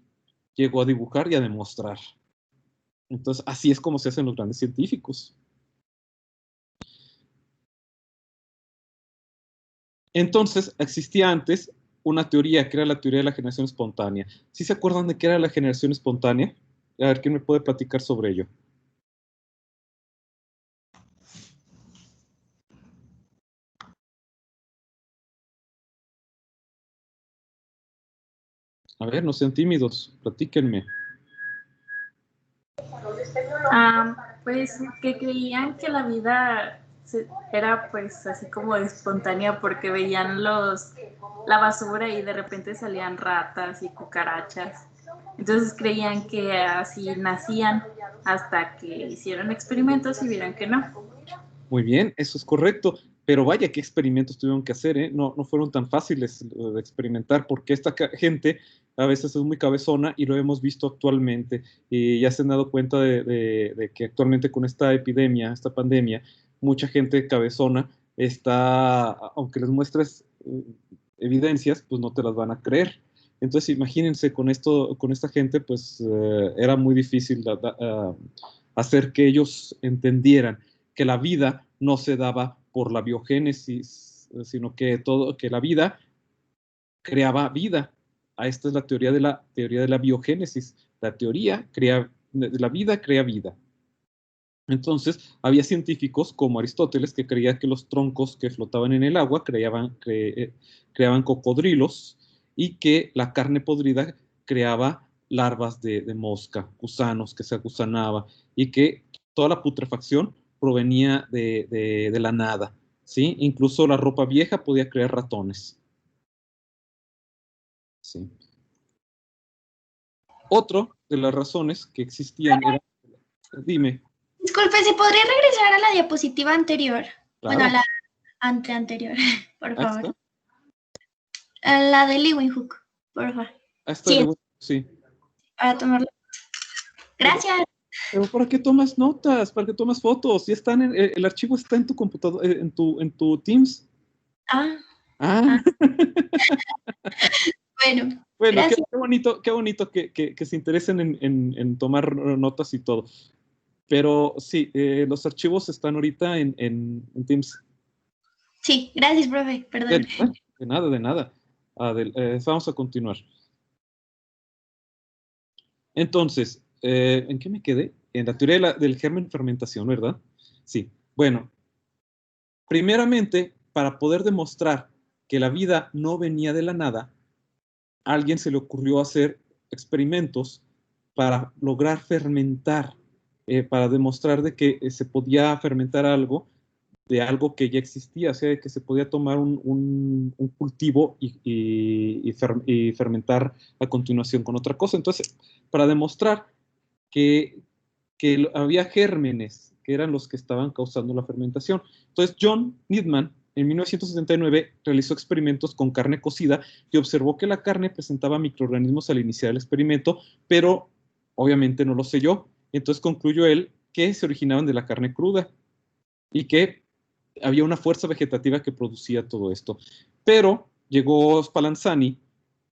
llegó a dibujar y a demostrar. Entonces, así es como se hacen los grandes científicos. Entonces, existía antes una teoría que era la teoría de la generación espontánea. ¿Sí se acuerdan de qué era la generación espontánea? A ver, ¿quién me puede platicar sobre ello? A ver, no sean tímidos, platíquenme. Pues que creían que la vida era pues así como espontánea, porque veían la basura y de repente salían ratas y cucarachas. Entonces creían que así nacían, hasta que hicieron experimentos y vieron que no. Muy bien, eso es correcto. Pero vaya, qué experimentos tuvieron que hacer, ¿eh? No fueron tan fáciles de experimentar, porque esta gente a veces es muy cabezona, y lo hemos visto actualmente. Y ya se han dado cuenta de que actualmente con esta epidemia, esta pandemia, mucha gente cabezona está, aunque les muestres evidencias, pues no te las van a creer. Entonces, imagínense, con esta gente, pues era muy difícil hacer que ellos entendieran que la vida no se daba por la biogénesis, sino que la vida creaba vida. Esta es la teoría de la biogénesis. La teoría de la vida crea vida. Entonces, había científicos como Aristóteles que creía que los troncos que flotaban en el agua creaban cocodrilos, y que la carne podrida creaba larvas de mosca, gusanos, que se agusanaba, y que toda la putrefacción provenía de la nada, ¿sí? Incluso la ropa vieja podía crear ratones. ¿Sí? Otro de las razones que existían era... Dime. Disculpe, ¿se podría regresar a la diapositiva anterior? Claro. Bueno, Anterior, por Ahí favor. está. La de Leeuwenhoek, por favor. Ahí está. Sí, Sí. para tomarlo. Gracias. Pero ¿para qué tomas notas? ¿Para qué tomas fotos? Ya están el archivo está en tu computador, en tu Teams. Ah, Ah. bueno, Bueno, gracias. qué bonito que se interesen en tomar notas y todo. Pero sí, los archivos están ahorita en Teams. Sí, gracias, profe, perdón. De nada. Vamos a continuar. Entonces, ¿en qué me quedé? En la teoría del germen fermentación, ¿verdad? Sí. Bueno, primeramente, para poder demostrar que la vida no venía de la nada, a alguien se le ocurrió hacer experimentos para lograr fermentar, para demostrar de que se podía fermentar algo de algo que ya existía, o sea, que se podía tomar un cultivo y fermentar a continuación con otra cosa. Entonces, para demostrar que había gérmenes que eran los que estaban causando la fermentación. Entonces, John Needham, en 1979, realizó experimentos con carne cocida y observó que la carne presentaba microorganismos al iniciar el experimento, pero obviamente no lo selló. Entonces concluyó él que se originaban de la carne cruda y que había una fuerza vegetativa que producía todo esto. Pero llegó Spallanzani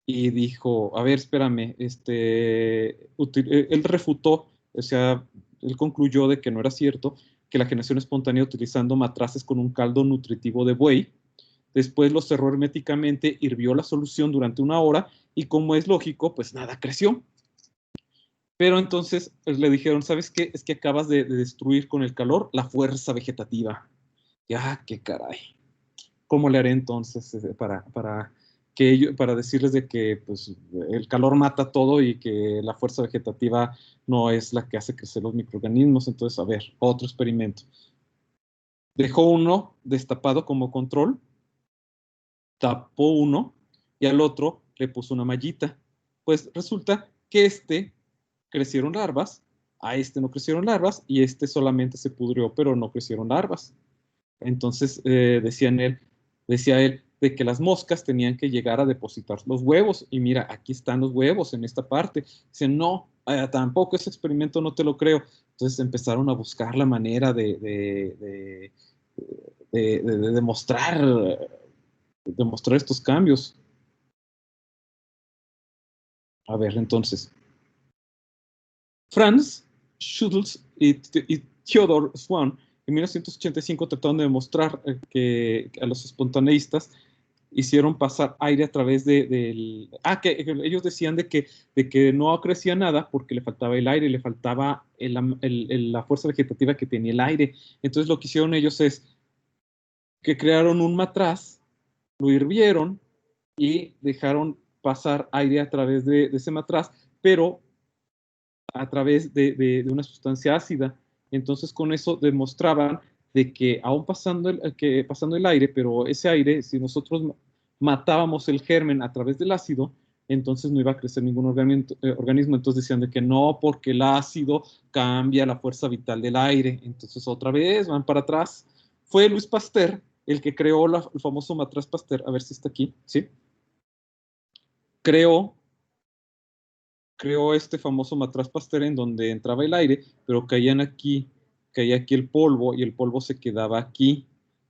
y dijo, a ver, espérame, él refutó, o sea, él concluyó de que no era cierto que la generación espontánea utilizando matraces con un caldo nutritivo de buey. Después los cerró herméticamente, hirvió la solución durante 1 hora y como es lógico, pues nada creció. Pero entonces pues, le dijeron, ¿sabes qué? Es que acabas de destruir con el calor la fuerza vegetativa. Ya, qué caray. ¿Cómo le haré entonces para decirles de que pues, el calor mata todo y que la fuerza vegetativa no es la que hace crecer los microorganismos? Entonces, a ver, otro experimento. Dejó uno destapado como control, tapó uno y al otro le puso una mallita. Pues resulta que crecieron larvas, a no crecieron larvas y solamente se pudrió, pero no crecieron larvas. Entonces decía él de que las moscas tenían que llegar a depositar los huevos. Y mira, aquí están los huevos en esta parte. Dice, no, tampoco ese experimento no te lo creo. Entonces empezaron a buscar la manera de demostrar estos cambios. A ver, entonces. Franz Schultz y Theodor Swan en 1985 trataron de demostrar que a los espontaneístas hicieron pasar aire a través que ellos decían de que no crecía nada porque le faltaba el aire, le faltaba la fuerza vegetativa que tenía el aire. Entonces lo que hicieron ellos es que crearon un matraz, lo hirvieron y dejaron pasar aire a través de ese matraz, pero a través de una sustancia ácida. Entonces con eso demostraban de que aún pasando el aire, pero ese aire, si nosotros matábamos el germen a través del ácido, entonces no iba a crecer ningún organismo. Entonces decían de que no, porque el ácido cambia la fuerza vital del aire. Entonces otra vez van para atrás. Fue Louis Pasteur el que creó el famoso matraz Pasteur. A ver si está aquí, ¿sí? Creó este famoso matraz Pasteur en donde entraba el aire, pero caía aquí el polvo y el polvo se quedaba aquí.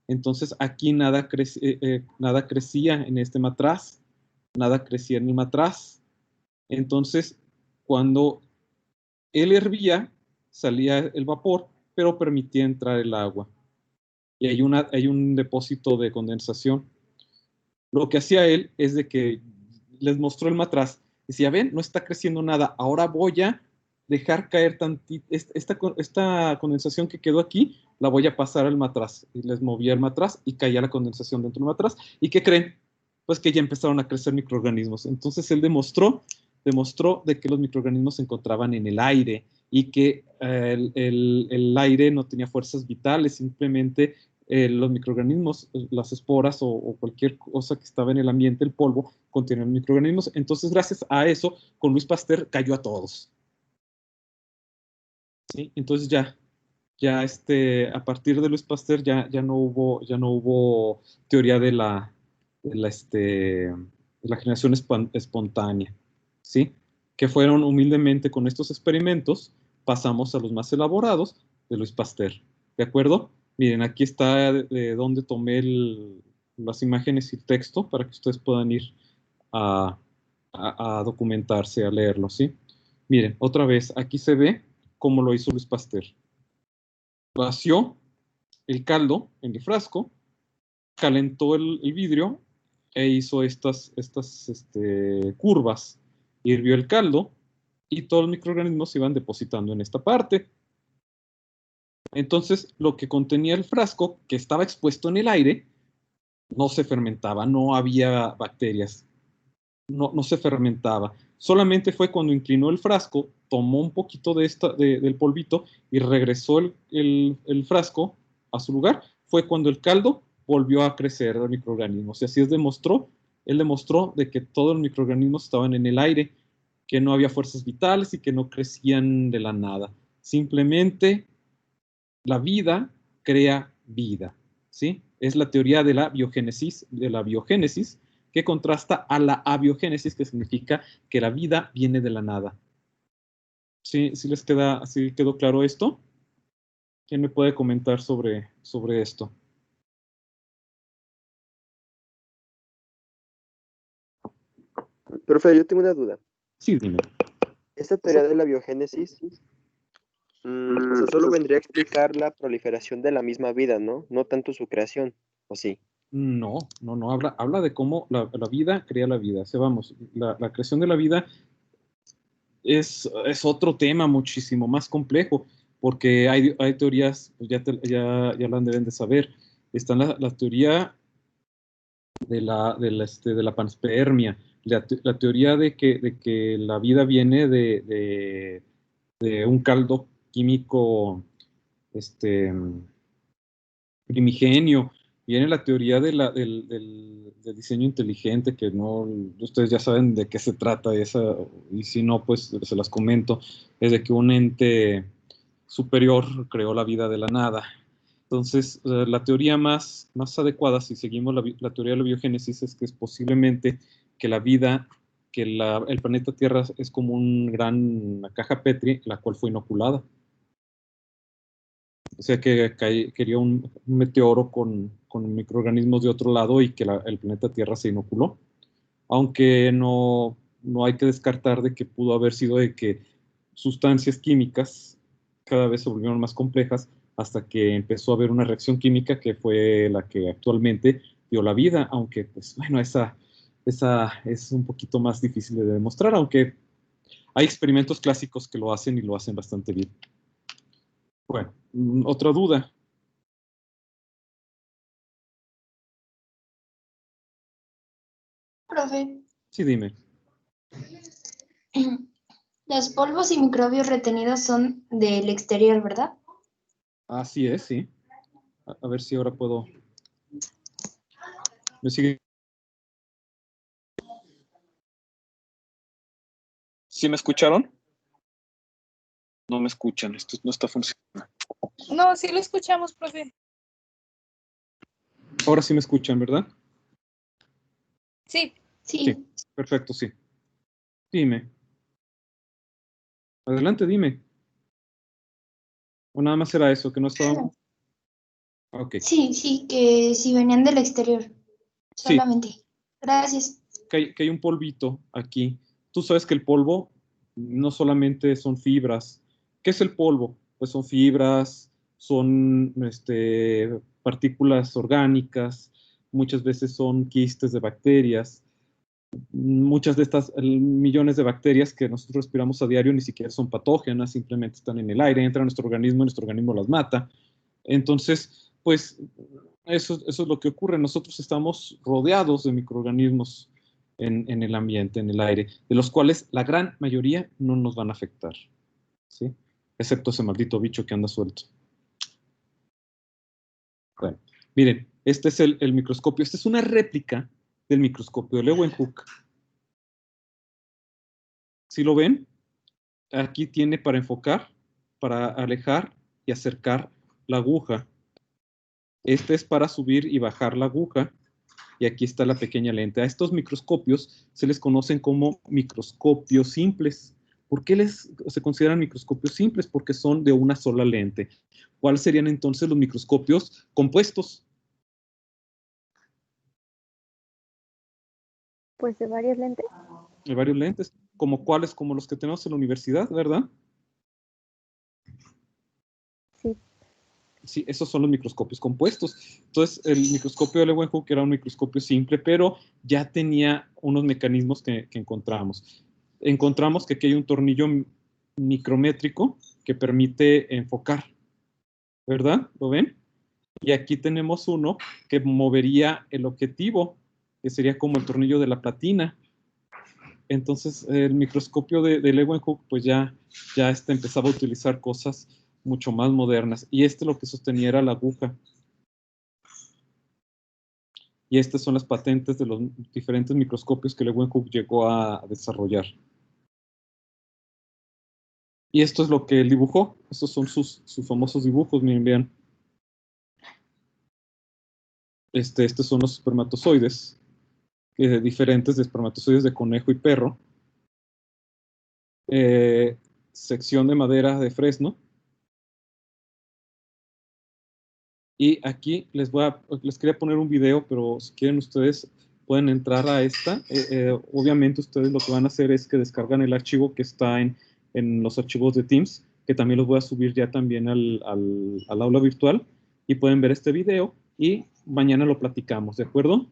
Entonces aquí nada crecía en este matraz, nada crecía en el matraz. Entonces cuando él hervía salía el vapor, pero permitía entrar el agua. Y hay un depósito de condensación. Lo que hacía él es de que les mostró el matraz. Decía, ven, no está creciendo nada. Ahora voy a dejar caer tantito. Esta condensación que quedó aquí, la voy a pasar al matraz. Y les movía el matraz y caía la condensación dentro del matraz. ¿Y qué creen? Pues que ya empezaron a crecer microorganismos. Entonces él demostró de que los microorganismos se encontraban en el aire y que el aire no tenía fuerzas vitales, simplemente los microorganismos, las esporas o cualquier cosa que estaba en el ambiente, el polvo, contenían microorganismos. Entonces, gracias a eso, con Louis Pasteur cayó a todos. ¿Sí? Entonces ya ya a partir de Luis Pasteur ya no hubo teoría de la generación espontánea, ¿sí? Que fueron humildemente con estos experimentos, pasamos a los más elaborados de Luis Pasteur, ¿de acuerdo? Miren, aquí está de donde tomé las imágenes y el texto para que ustedes puedan ir a documentarse, a leerlo, ¿sí? Miren, otra vez, aquí se ve cómo lo hizo Luis Pasteur. Vació el caldo en el frasco, calentó el vidrio e hizo estas curvas. Hirvió el caldo y todos los microorganismos se iban depositando en esta parte. Entonces, lo que contenía el frasco, que estaba expuesto en el aire, no se fermentaba, no había bacterias, no se fermentaba. Solamente fue cuando inclinó el frasco, tomó un poquito del polvito y regresó el frasco a su lugar. Fue cuando el caldo volvió a crecer de microorganismos. Y así él demostró de que todos los microorganismos estaban en el aire, que no había fuerzas vitales y que no crecían de la nada. Simplemente la vida crea vida, ¿sí? Es la teoría de la biogénesis, que contrasta a la abiogénesis, que significa que la vida viene de la nada. ¿Sí quedó claro esto? ¿Quién me puede comentar sobre esto? Profe, yo tengo una duda. Sí, dime. Esta teoría de la biogénesis o sea, solo vendría a explicar la proliferación de la misma vida, ¿no? No tanto su creación, ¿o sí? No, habla de cómo la vida crea la vida. O sea, vamos, la creación de la vida es otro tema muchísimo más complejo, porque hay teorías, pues ya la deben de saber. Está la teoría de la panspermia, la teoría de que la vida viene de un caldo químico primigenio. Viene la teoría del diseño inteligente, que no, ustedes ya saben de qué se trata y si no, pues se las comento. Es de que un ente superior creó la vida de la nada. Entonces, la teoría más adecuada, si seguimos la teoría de la biogénesis, es que es posiblemente que la vida, que el planeta Tierra es como una caja Petri, la cual fue inoculada. O sea, que quería un meteoro con microorganismos de otro lado y que el planeta Tierra se inoculó. Aunque no hay que descartar de que pudo haber sido de que sustancias químicas cada vez se volvieron más complejas hasta que empezó a haber una reacción química que fue la que actualmente dio la vida, aunque, pues, bueno, esa es un poquito más difícil de demostrar, aunque hay experimentos clásicos que lo hacen y lo hacen bastante bien. Bueno, ¿otra duda? Profe, Sí, dime. los polvos y microbios retenidos son del exterior, ¿verdad? Así es, sí. A ver si ahora puedo. ¿Me sigue? ¿Sí me escucharon? No me escuchan, esto no está funcionando. No, sí lo escuchamos, profe. Ahora sí me escuchan, ¿verdad? Sí. Sí, perfecto, sí. Dime. Adelante, dime. ¿O nada más era eso, que no estaba? Ok. Sí, que si venían del exterior, solamente. Sí. Gracias. Que hay un polvito aquí. Tú sabes que el polvo no solamente son fibras. ¿Qué es el polvo? Pues son fibras, son partículas orgánicas, muchas veces son quistes de bacterias. Muchas de estas millones de bacterias que nosotros respiramos a diario ni siquiera son patógenas, simplemente están en el aire, entran a nuestro organismo y nuestro organismo las mata. Entonces, pues eso es lo que ocurre. Nosotros estamos rodeados de microorganismos en el ambiente, en el aire, de los cuales la gran mayoría no nos van a afectar, ¿sí? Excepto ese maldito bicho que anda suelto. Bueno, miren, este es el microscopio. Esta es una réplica del microscopio de Leeuwenhoek. ¿Sí lo ven? Aquí tiene para enfocar, para alejar y acercar la aguja. Este es para subir y bajar la aguja. Y aquí está la pequeña lente. A estos microscopios se les conocen como microscopios simples. ¿Por qué se consideran microscopios simples? Porque son de una sola lente. ¿Cuáles serían entonces los microscopios compuestos? Pues de varias lentes. De varios lentes. ¿Como cuáles? Como los que tenemos en la universidad, ¿verdad? Sí. Sí, esos son los microscopios compuestos. Entonces, el microscopio de Leeuwenhoek era un microscopio simple, pero ya tenía unos mecanismos que encontramos. Encontramos que aquí hay un tornillo micrométrico que permite enfocar, ¿verdad? ¿Lo ven? Y aquí tenemos uno que movería el objetivo, que sería como el tornillo de la platina. Entonces, el microscopio de Leeuwenhoek, pues ya empezaba a utilizar cosas mucho más modernas. Y lo que sostenía era la aguja. Y estas son las patentes de los diferentes microscopios que Leeuwenhoek llegó a desarrollar. Y esto es lo que él dibujó. Estos son sus famosos dibujos, miren, vean. Estos son los espermatozoides, diferentes de espermatozoides de conejo y perro. Sección de madera de fresno. Y aquí les quería poner un video, pero si quieren ustedes pueden entrar a esta. Obviamente ustedes lo que van a hacer es que descargan el archivo que está en los archivos de Teams, que también los voy a subir ya también al aula virtual, y pueden ver este video y mañana lo platicamos, ¿de acuerdo?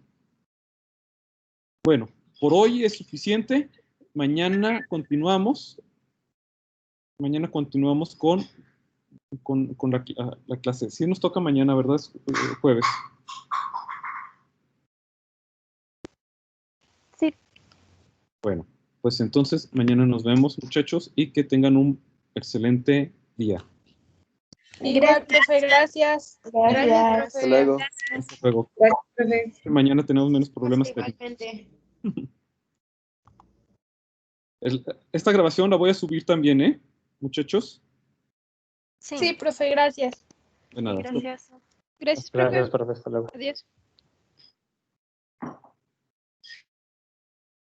Bueno, por hoy es suficiente. Mañana continuamos. Mañana continuamos con la clase. Sí nos toca mañana, ¿verdad? Es jueves. Sí. Bueno, pues entonces mañana nos vemos, muchachos, y que tengan un excelente día. Igual, profe, gracias. Gracias. Hasta luego. Hasta luego. Gracias, profe. Mañana tenemos menos problemas. Igualmente. Esta grabación la voy a subir también, ¿eh, muchachos? Sí, profe, gracias. De nada. Gracias. Gracias, profe. Gracias, profe. Hasta luego. Adiós.